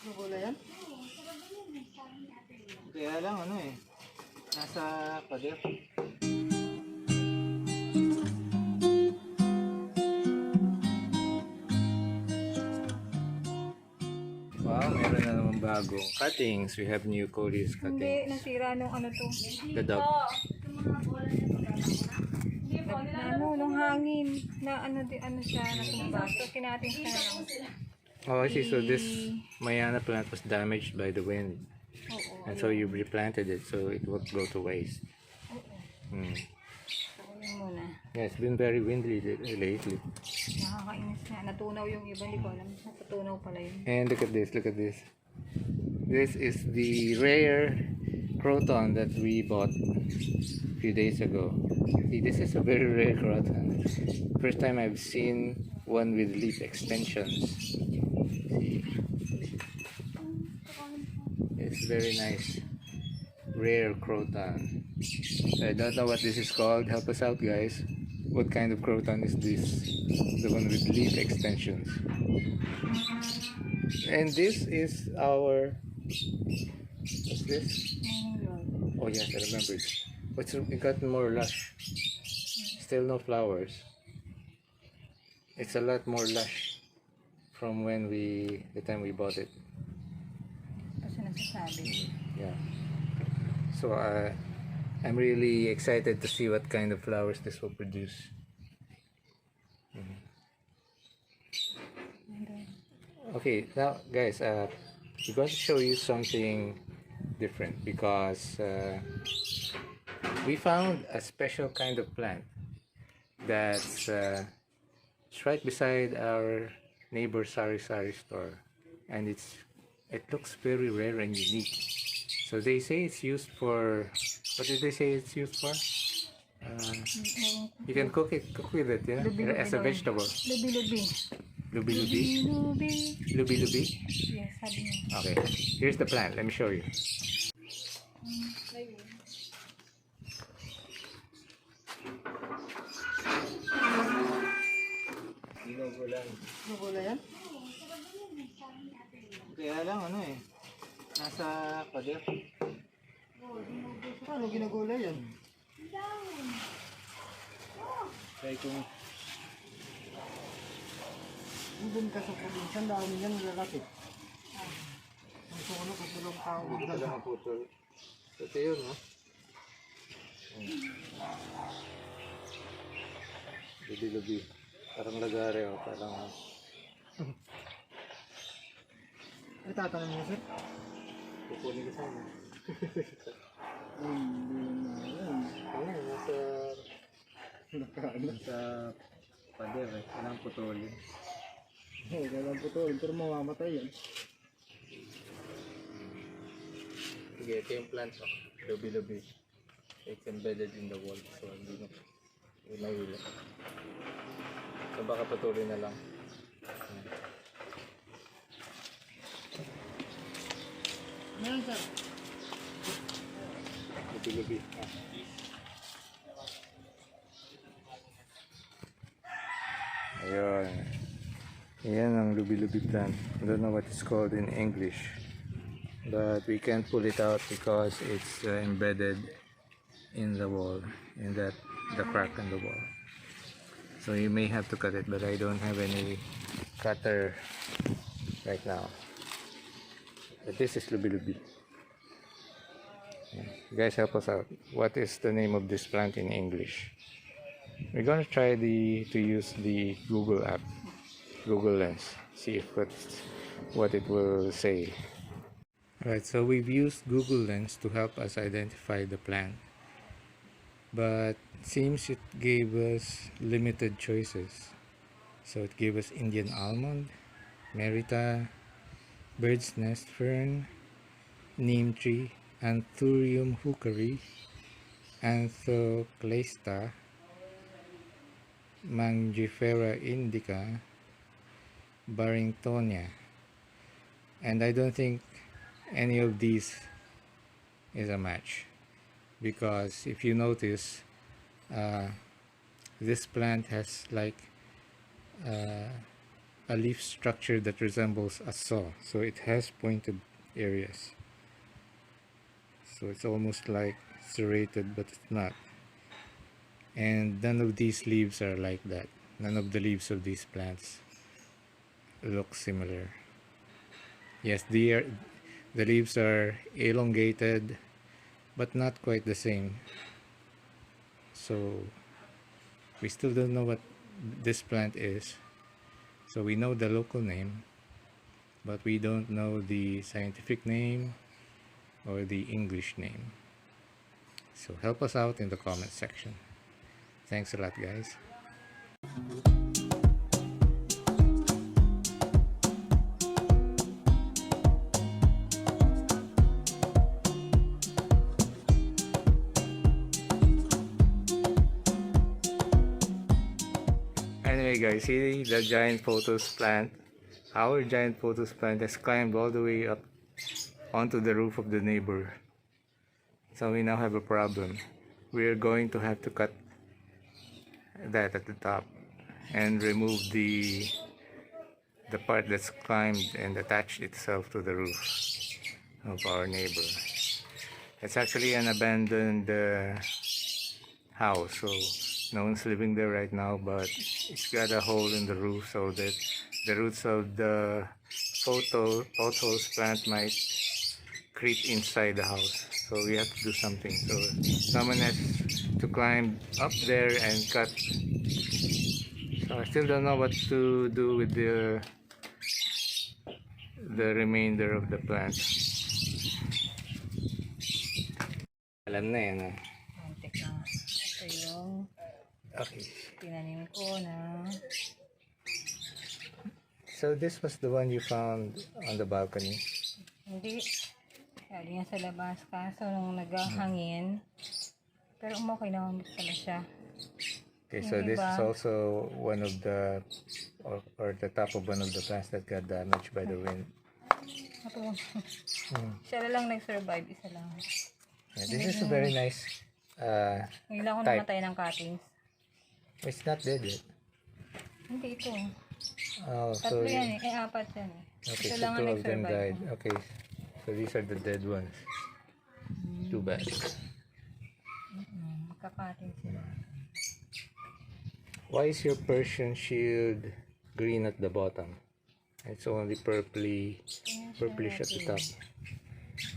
Nagula yan? Kaya lang ano eh. Nasa pader. Wow, meron na naman bagong cuttings. We have new Cody's Hindi, cuttings. nasira nung ano to. The dog. Nung hangin na ano siya, natumba. So, kinatin siya lang. Oh, I see. So this Mayana plant was damaged by the wind. Oo. And so you replanted it so it won't go to waste. Oo. Hmm. Sakunin muna. Yeah, it's been very windy lately. Nakakainis na. Natunaw yung iba. Hindi ko alam. Natunaw pala yun. And look at this, look at this. This is the rare croton that we bought a few days ago. See, this is a very rare croton. First time I've seen one with leaf extensions. See, it's very nice. Rare croton. I don't know what this is called. Help us out, guys. What kind of croton is this? The one with leaf extensions. And this is our... What's this? Oh yes, I remember. But it got more lush. Still no flowers. It's a lot more lush from when the time we bought it. Kasi nasasabi. Yeah. So I'm really excited to see what kind of flowers this will produce. Okay, now guys, we're going to show you something different because we found a special kind of plant that's it's right beside our neighbor Sari store, and it looks very rare and unique. So they say it's used for, what did they say it's used for? You can cook with it, yeah, Lubi-Lubi as a daw. vegetable. Lubi-Lubi. Lubi-Lubi. Lubi. Lubi-Lubi. Yes, sabi niya. Okay, here's the plant. Let me show you. Niog-Niyogan. Nagula yan? Kaya lang ano eh. Nasa pader. Paano ginagula yan? Kaya kung doon ka sa probinsya, ang dami niyan lalaki. Ang suno kasi lang tao. Hindi ka lang putol. Ito yun, ha? Lubi-lubi. Parang lagare, oh. Parang... Ay, tatanong niyo, sir? Kukunin ko sana. Hindi na yan. Ano, nasa pader, eh. Kailangan putulin. Oo, kailangan putulin. Pero mamamatay yan. Sige, ito yung plant, oh. Lubi-lubi. It's embedded in the wall. So, hindi mahila. So, baka putulin na lang. Meron, sir. Lubi-lubi. Ayun. Ayan ang lubi-lubi plant. I don't know what it's called in English. But we can't pull it out because it's embedded in the wall. In the crack in the wall. So you may have to cut it, but I don't have any cutter right now. But this is Lubi-Lubi. You guys help us out. What is the name of this plant in English? We're gonna try to use the Google app, Google Lens, see if what it will say. Alright, so we've used Google Lens to help us identify the plant, but it seems it gave us limited choices. So it gave us Indian almond, merita, bird's nest fern, neem tree, Anthurium hookery, Anthoclasta, Mangifera indica, Barringtonia, and I don't think any of these is a match, because if you notice, this plant has like a leaf structure that resembles a saw, so it has pointed areas. So it's almost like serrated, but it's not. And none of these leaves are like that. None of the leaves of these plants look similar. Yes, the leaves are elongated, but not quite the same. So we still don't know what this plant is. So we know the local name, but we don't know the scientific name or the English name. So help us out in the comment section. Thanks a lot, guys. Anyway guys, see the giant pothos plant? Our giant pothos plant has climbed all the way up onto the roof of the neighbor. So we now have a problem. We're going to have to cut that at the top and remove the part that's climbed and attached itself to the roof of our neighbor. It's actually an abandoned house, so no one's living there right now, but it's got a hole in the roof so that the roots of the pothos plant might creep inside the house. So we have to do something. So someone has to climb up there and cut. So I still don't know what to do with the remainder of the plant. Alam na yan, ah. Teka, ito yung Okay. tinanim ko na. So this was the one you found on the balcony? Hindi. Galing yan sa labas. Kaso nung naghahangin. Pero okay naman pala siya. Okay, so this is also one of the, or the top of one of the plants that got damaged by the wind. Ito. Siya lang nag-survive. Isa lang. Yeah, this is a very nice Ngayon lang ako type. namatay ng cuttings. It's not dead yet. Hindi ito. Oh, so Tatlo yan eh. Apat yan eh. okay, Ito so lang ang two of them nag-survive. died. Okay, so these are the dead ones. Too bad. Magka-cuttings sila. Why is your Persian shield green at the bottom? It's only purplish at the top.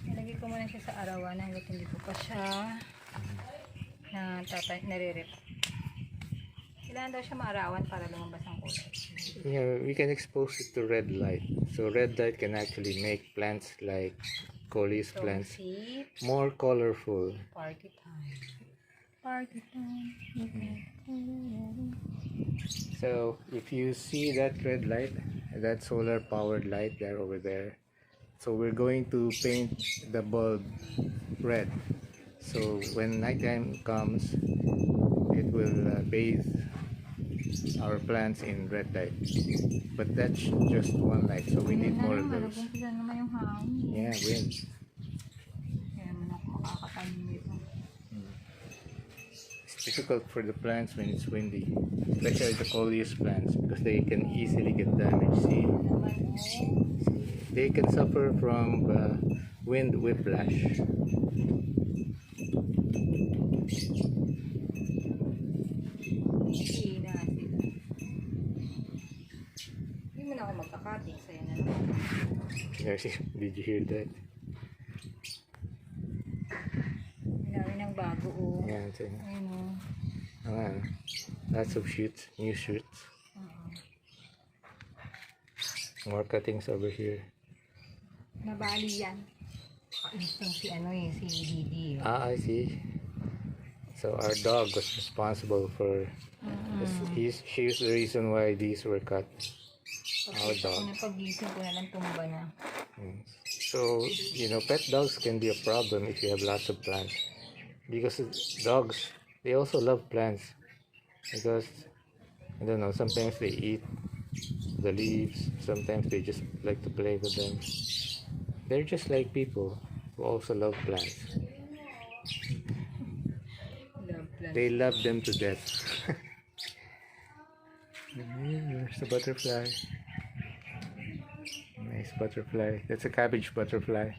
Nilagay ko muna siya sa arawan hanggang hindi ko pa siya nare-rip. Kailangan daw siya maarawan para lumabas ang kulay. Yeah, we can expose it to red light. So red light can actually make plants like coleus plants See? more colorful. Party time. Party time. So if you see that red light, that solar powered light there over there, so we're going to paint the bulb red. So when nighttime comes, it will bathe our plants in red light. But that's just one light, so we need more of those. Yeah, wind. Kaya naman ako makakatanim dito. It's difficult for the plants when it's windy, especially the coleus plants, because they can easily get damaged. See, they can suffer from wind whiplash. Hindi mo na ako magkakating. Sa'yo na naman. Did you hear that? Marami ng bago oh. Yeah, Ayun oh. lots of shoots, new shoots. More cuttings over here. Nabali yan. Itong si ano eh, si Didi. Ah, I see. So our dog was responsible for she's the reason why these were cut. Our dog. Pag-gising ko na lang tumba na. So, you know, pet dogs can be a problem if you have lots of plants. Because dogs, they also love plants. Because, I don't know, sometimes they eat the leaves, sometimes they just like to play with them. They're just like people who also love plants. They love them to death. There's a butterfly. Nice butterfly. That's a cabbage butterfly.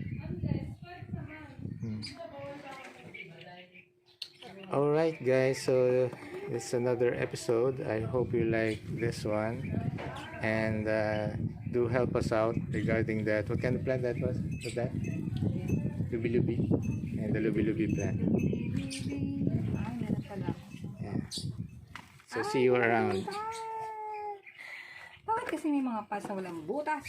Alright guys, so it's another episode. I hope you like this one. And do help us out regarding that. What kind of plant that was? What's that? Lubi-Lubi. And the Lubi-Lubi plant. Ay, meron pala. Yeah. So see you around. Bakit kasi may mga pas na walang butas?